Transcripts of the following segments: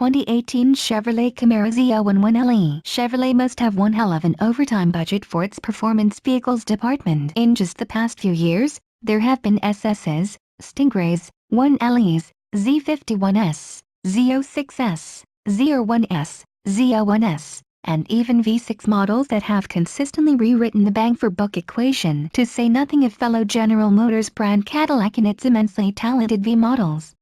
2018 Chevrolet Camaro ZL1 1LE. Chevrolet must have one hell of an overtime budget for its performance vehicles department. In just the past few years, there have been SSs, Stingrays, 1LEs, Z51s, Z06s, Z01s, ZL1s, and even V6 models that have consistently rewritten the bang for buck equation, to say nothing of fellow General Motors brand Cadillac and its immensely talented V models.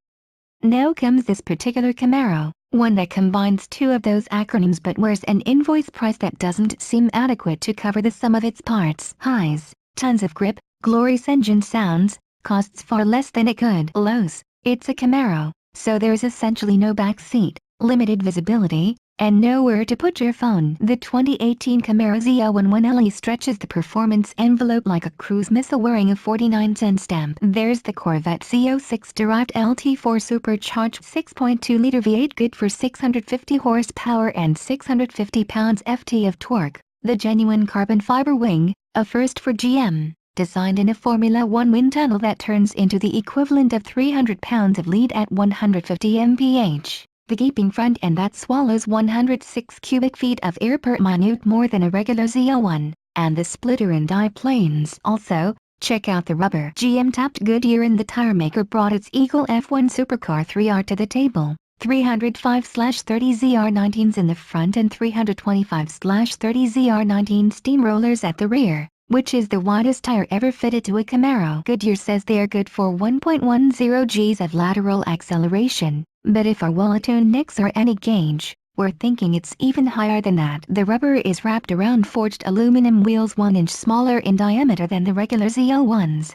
Now comes this particular Camaro, one that combines two of those acronyms but wears an invoice price that doesn't seem adequate to cover the sum of its parts. Highs, tons of grip, glorious engine sounds, costs far less than it could. Lows, it's a Camaro, so there's essentially no back seat, limited visibility, and nowhere to put your phone. The 2018 Camaro ZL1 1LE stretches the performance envelope like a cruise missile wearing a 49-cent stamp. There's the Corvette Z06 derived LT4 supercharged 6.2-liter V8 good for 650 horsepower and 650 pounds-ft of torque. The genuine carbon fiber wing, a first for GM, designed in a Formula 1 wind tunnel that turns into the equivalent of 300 pounds of lead at 150 mph. The gaping front end that swallows 106 cubic feet of air per minute more than a regular ZL1, and the splitter and die planes. Also, check out the rubber. GM tapped Goodyear and the tiremaker brought its Eagle F1 Supercar 3R to the table. 305/30 ZR19s in the front and 325/30 ZR19 steamrollers at the rear, which is the widest tire ever fitted to a Camaro. Goodyear says they are good for 1.10 Gs of lateral acceleration, but if our well-attuned necks are any gauge, we're thinking it's even higher than that. The rubber is wrapped around forged aluminum wheels 1 inch smaller in diameter than the regular ZL1s.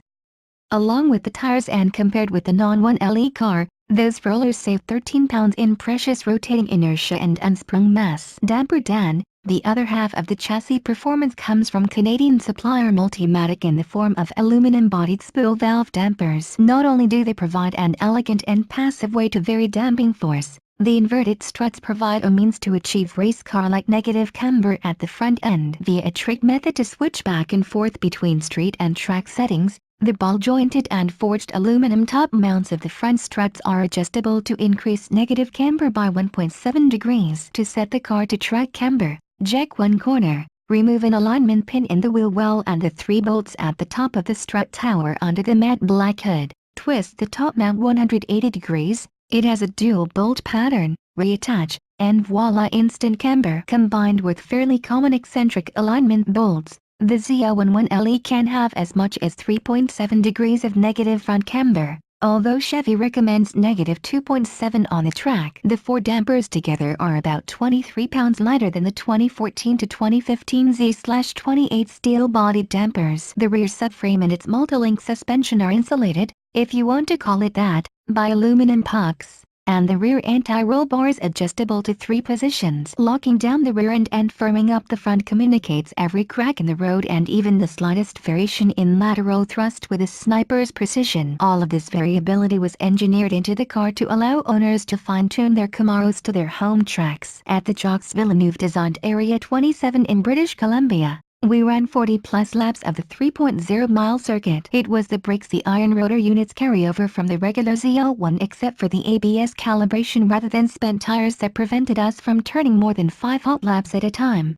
Along with the tires and compared with the non-1LE car, those rollers save 13 pounds in precious rotating inertia and unsprung mass. Damper Dan, the other half of the chassis performance comes from Canadian supplier Multimatic in the form of aluminum-bodied spool valve dampers. Not only do they provide an elegant and passive way to vary damping force, the inverted struts provide a means to achieve race car-like negative camber at the front end. Via a trick method to switch back and forth between street and track settings, the ball-jointed and forged aluminum top mounts of the front struts are adjustable to increase negative camber by 1.7 degrees. To set the car to track camber, jack one corner, remove an alignment pin in the wheel well and the 3 bolts at the top of the strut tower under the matte black hood. Twist the top mount 180 degrees, it has a dual bolt pattern, reattach, and voila, instant camber. Combined with fairly common eccentric alignment bolts, the ZL1 1LE can have as much as 3.7 degrees of negative front camber. Although Chevy recommends negative 2.7 on the track, the 4 dampers together are about 23 pounds lighter than the 2014 to 2015 Z/28 steel-bodied dampers. The rear subframe and its multi-link suspension are insulated, if you want to call it that, by aluminum pucks, and the rear anti-roll bar is adjustable to 3 positions. Locking down the rear end and firming up the front communicates every crack in the road and even the slightest variation in lateral thrust with a sniper's precision. All of this variability was engineered into the car to allow owners to fine-tune their Camaros to their home tracks. At the Jacques Villeneuve-designed Area 27 in British Columbia, we ran 40-plus laps of the 3.0-mile circuit. It was the brakes the iron rotor units carry over from the regular ZL1 except for the ABS calibration rather than spent tires that prevented us from turning more than 5 hot laps at a time.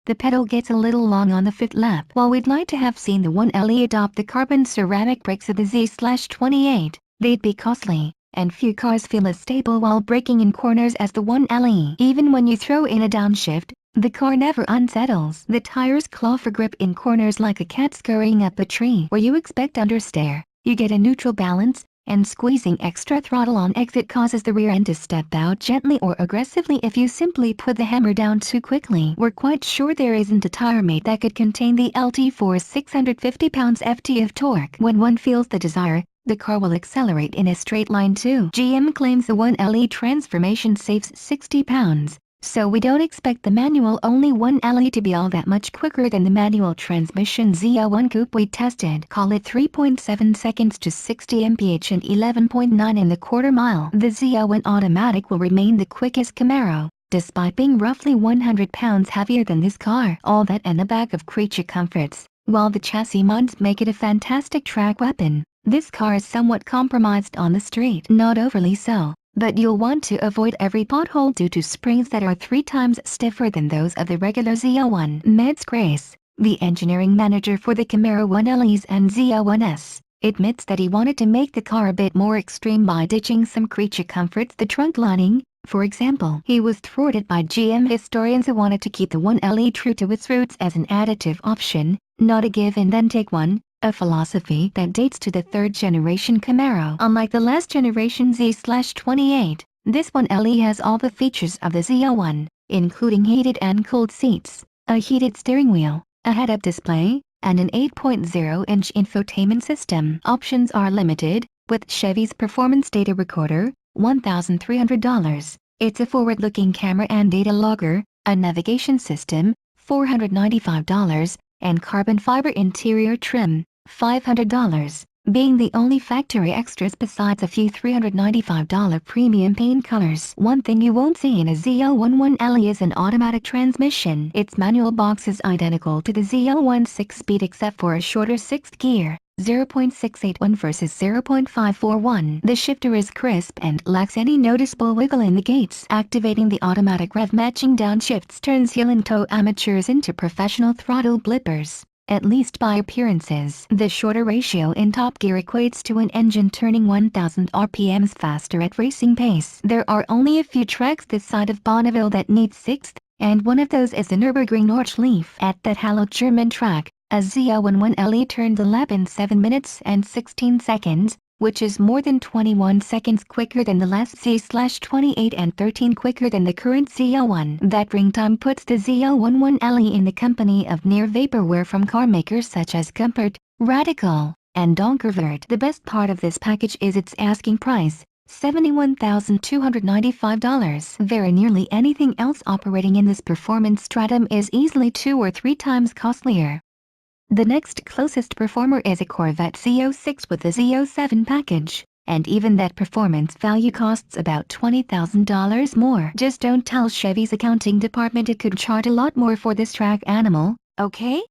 The pedal gets a little long on the 5th lap. While we'd like to have seen the 1LE adopt the carbon ceramic brakes of the Z/28, they'd be costly, and few cars feel as stable while braking in corners as the 1LE. Even when you throw in a downshift, the car never unsettles. The tires claw for grip in corners like a cat scurrying up a tree. Where you expect understeer, you get a neutral balance, and squeezing extra throttle on exit causes the rear end to step out gently or aggressively if you simply put the hammer down too quickly. We're quite sure there isn't a tire mate that could contain the LT4's 650 pounds-ft of torque. When one feels the desire, the car will accelerate in a straight line too. GM claims the 1LE transformation saves 60 pounds. So we don't expect the manual-only 1LE to be all that much quicker than the manual transmission ZL1 coupe we tested. Call it 3.7 seconds to 60 mph and 11.9 in the quarter mile. The ZL1 automatic will remain the quickest Camaro, despite being roughly 100 pounds heavier than this car. All that and a bag of creature comforts. While the chassis mods make it a fantastic track weapon, this car is somewhat compromised on the street. Not overly so. But you'll want to avoid every pothole due to springs that are 3 times stiffer than those of the regular ZL1. Meds Grace, the engineering manager for the Camaro 1LEs and ZL1S, admits that he wanted to make the car a bit more extreme by ditching some creature comforts. The trunk lining, for example. He was thwarted by GM historians who wanted to keep the 1LE true to its roots as an additive option, not a give and then take one, a philosophy that dates to the third-generation Camaro. Unlike the last generation Z/28, this 1LE has all the features of the ZL1, including heated and cooled seats, a heated steering wheel, a head-up display, and an 8.0-inch infotainment system. Options are limited, with Chevy's performance data recorder, $1,300. It's a forward-looking camera and data logger, a navigation system, $495, and carbon fiber interior trim, $500, being the only factory extras besides a few $395 premium paint colors. One thing you won't see in a ZL1 1LE is an automatic transmission. Its manual box is identical to the ZL1 6-speed except for a shorter 6th gear, 0.681 versus 0.541. The shifter is crisp and lacks any noticeable wiggle in the gates. Activating the automatic rev matching downshifts turns heel and toe amateurs into professional throttle blippers, at least by appearances. The shorter ratio in top gear equates to an engine turning 1,000 RPMs faster at racing pace. There are only a few tracks this side of Bonneville that need 6th, and one of those is the Nürburgring Nordschleife. At that hallowed German track, a ZL1 1LE turned the lap in 7 minutes and 16 seconds, which is more than 21 seconds quicker than the last Z/28 and 13 quicker than the current ZL1. That ring time puts the ZL1 1LE in the company of near vaporware from car makers such as Comfort, Radical, and Donkervert. The best part of this package is its asking price, $71,295. Very nearly anything else operating in this performance stratum is easily 2 or 3 times costlier. The next closest performer is a Corvette Z06 with the Z07 package, and even that performance value costs about $20,000 more. Just don't tell Chevy's accounting department it could charge a lot more for this track animal, okay?